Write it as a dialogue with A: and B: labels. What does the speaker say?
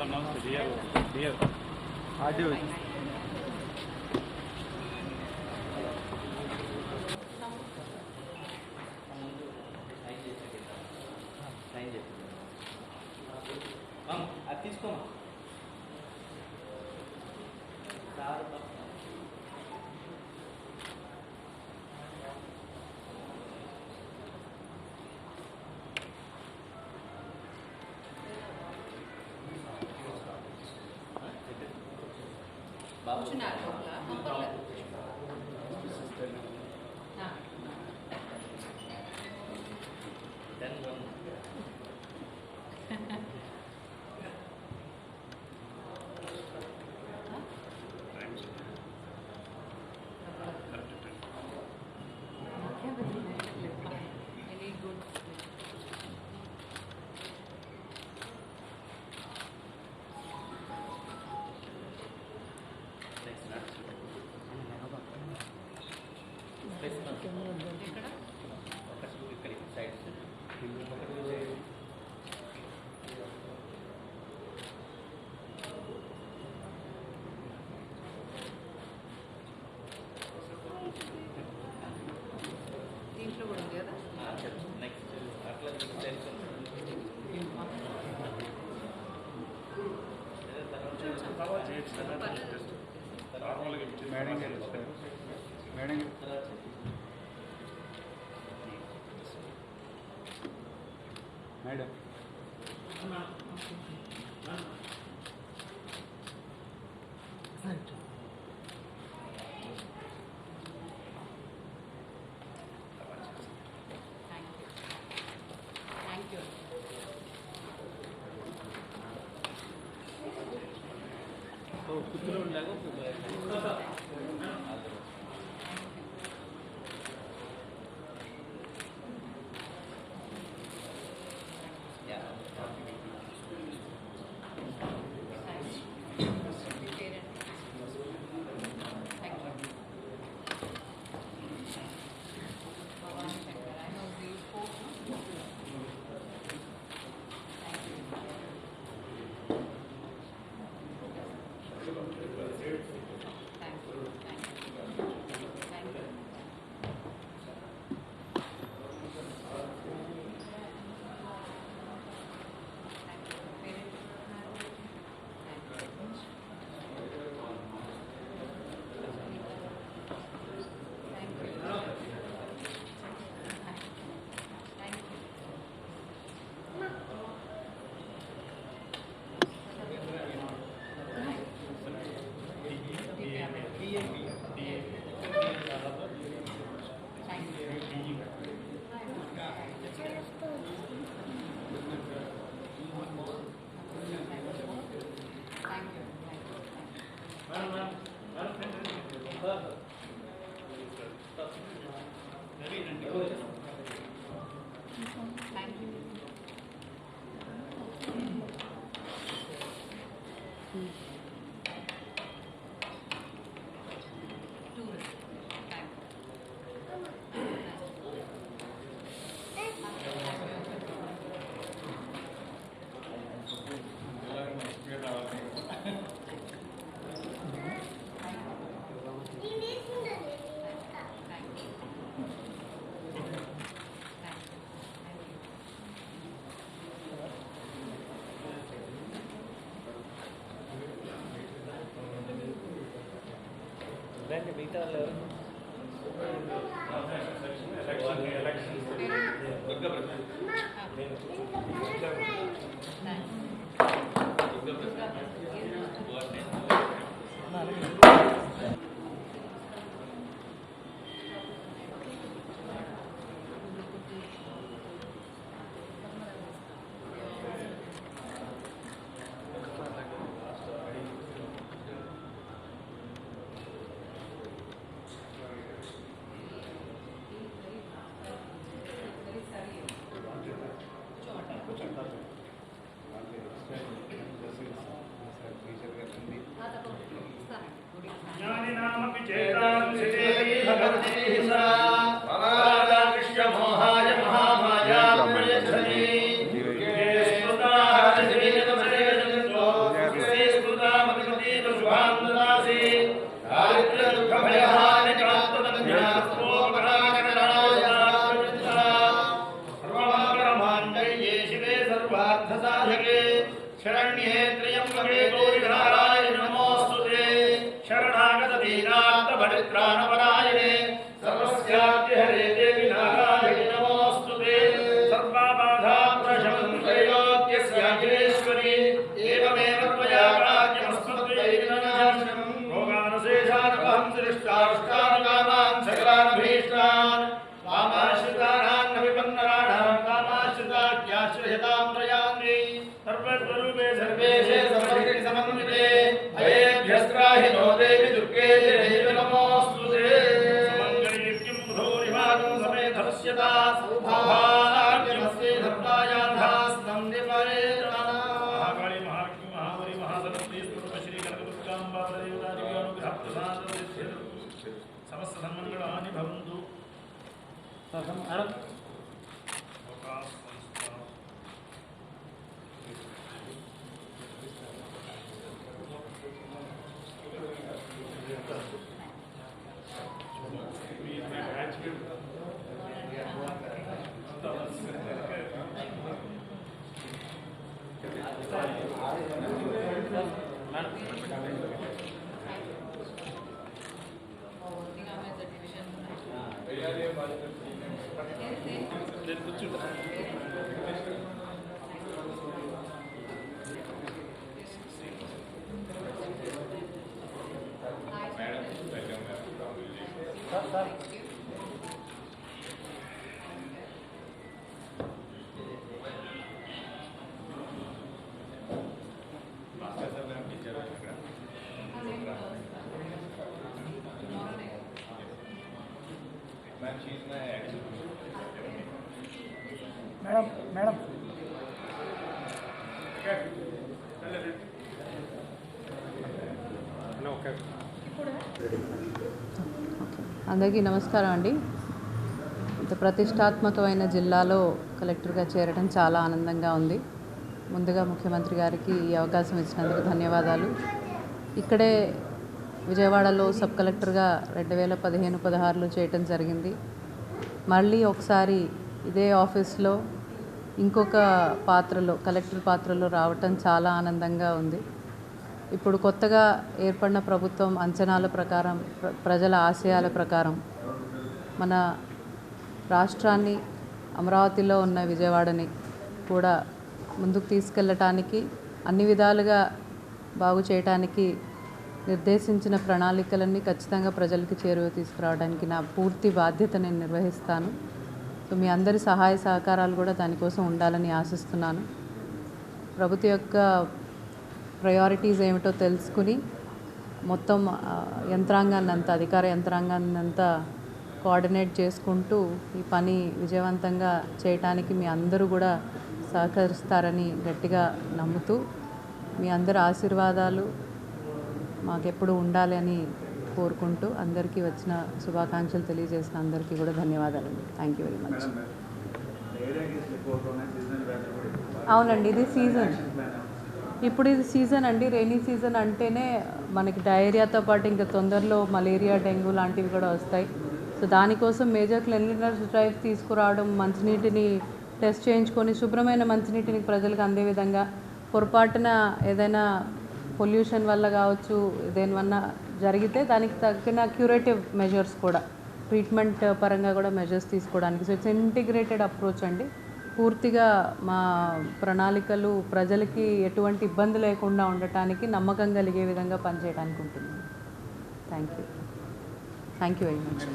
A: నమస్తే dear audio
B: అది తీసుకోమా sir
C: దీంట్లో కూడా ఉంది కదా
B: నెక్స్ట్ అట్లా
A: madam madam madam
C: thank you
B: కుర్చీలో ఉండగా రండి మిగతా
D: त्र्यम्बके गौरी नारायणि नमोऽस्तुते शरणागत दीनार्थ परित्राणपरायणे सर्वस्याद्य हरे देवी नारायणि नमोऽस्तुते सर्वबाधा प्रशमनं त्रैलोक्यस्याखिलेश्वरी एवमेव त्वया राज्यमस्मद्वैरिणनाशनं भोगानशेषानपहं सृष्टाष्टानकामान् सकलानभीष्टान् कामाश्रितानां विपन्नराणां कामाश्रिताख्याश्रयतां त्रयान्ति सर्वस्वरूपे सर्वेशे समशक्ति समन्विते भयेभ्यस्त्राहि नो देवि दुर्गे देवी नमोऽस्तुते सुमङ्गलीर्यं बुधोरिवागं समेधस्यता सौभाग्यमस्ते धर्मायाधास्तं निपरेणा महाकाली महालक्ष्मी महागौरी महासरस्वती स्तुतश्री कनकदुर्गाम्बा देवतादेवी अनुग्रहप्रसादं समस्त सन्मङ्गलानि भवन्तु
E: మేడం
C: అందరికీ నమస్కారం అండి. ఇంత ప్రతిష్టాత్మకమైన జిల్లాలో కలెక్టర్గా చేరడం చాలా ఆనందంగా ఉంది. ముందుగా ముఖ్యమంత్రి గారికి ఈ అవకాశం ఇచ్చినందుకు ధన్యవాదాలు. ఇక్కడే విజయవాడలో సబ్ కలెక్టర్గా 2015-16లో చేయటం జరిగింది. మళ్ళీ ఒకసారి ఇదే ఆఫీస్లో ఇంకొక పాత్రలో కలెక్టర్ పాత్రలో రావటం చాలా ఆనందంగా ఉంది. ఇప్పుడు కొత్తగా ఏర్పడిన ప్రభుత్వం అంచనాల ప్రకారం ప్రజల ఆశయాల ప్రకారం మన రాష్ట్రాన్ని అమరావతిలో ఉన్న విజయవాడని కూడా ముందుకు తీసుకెళ్ళటానికి అన్ని విధాలుగా బాగు చేయడానికి నిర్దేశించిన ప్రణాళికలన్నీ ఖచ్చితంగా ప్రజలకి చేరువ తీసుకురావడానికి నా పూర్తి బాధ్యత నేను నిర్వహిస్తాను. సో మీ అందరి సహాయ సహకారాలు కూడా దానికోసం ఉండాలని ఆశిస్తున్నాను. ప్రభుత్వం యొక్క ప్రయారిటీస్ ఏమిటో తెలుసుకుని మొత్తం యంత్రాంగాన్ని అంతా అధికార యంత్రాంగాన్ని అంతా కోఆర్డినేట్ చేసుకుంటూ ఈ పని విజయవంతంగా చేయటానికి మీ అందరూ కూడా సహకరిస్తారని గట్టిగా నమ్ముతూ మీ అందరి ఆశీర్వాదాలు మాకెప్పుడు ఉండాలి అని కోరుకుంటూ అందరికీ వచ్చిన శుభాకాంక్షలు తెలియజేసిన అందరికీ కూడా ధన్యవాదాలండి. Thank you very much. అవునండి, ఇది సీజన్. ఇప్పుడు ఇది సీజన్ అండి, రైనీ సీజన్ అంటేనే మనకి డయేరియాతో పాటు ఇంకా తొందరలో మలేరియా, డెంగ్యూ లాంటివి కూడా వస్తాయి. సో దానికోసం మేజర్ క్లెన్లీనెస్ డ్రైవ్ తీసుకురావడం, మంచినీటిని టెస్ట్ చేయించుకొని శుభ్రమైన మంచినీటిని ప్రజలకు అందే విధంగా, పొరపాటున ఏదైనా పొల్యూషన్ వల్ల కావచ్చు దేనివల్ల జరిగితే దానికి తగిన క్యూరేటివ్ మెజర్స్ కూడా ట్రీట్మెంట్ పరంగా కూడా మెజర్స్ తీసుకోవడానికి. సో ఇట్స్ ఇంటిగ్రేటెడ్ అప్రోచ్ అండి. పూర్తిగా మా ప్రణాళికలు ప్రజలకి ఎటువంటి ఇబ్బంది లేకుండా ఉండటానికి నమ్మకం కలిగే విధంగా పనిచేయడానికి ఉంటుంది. Thank you very much.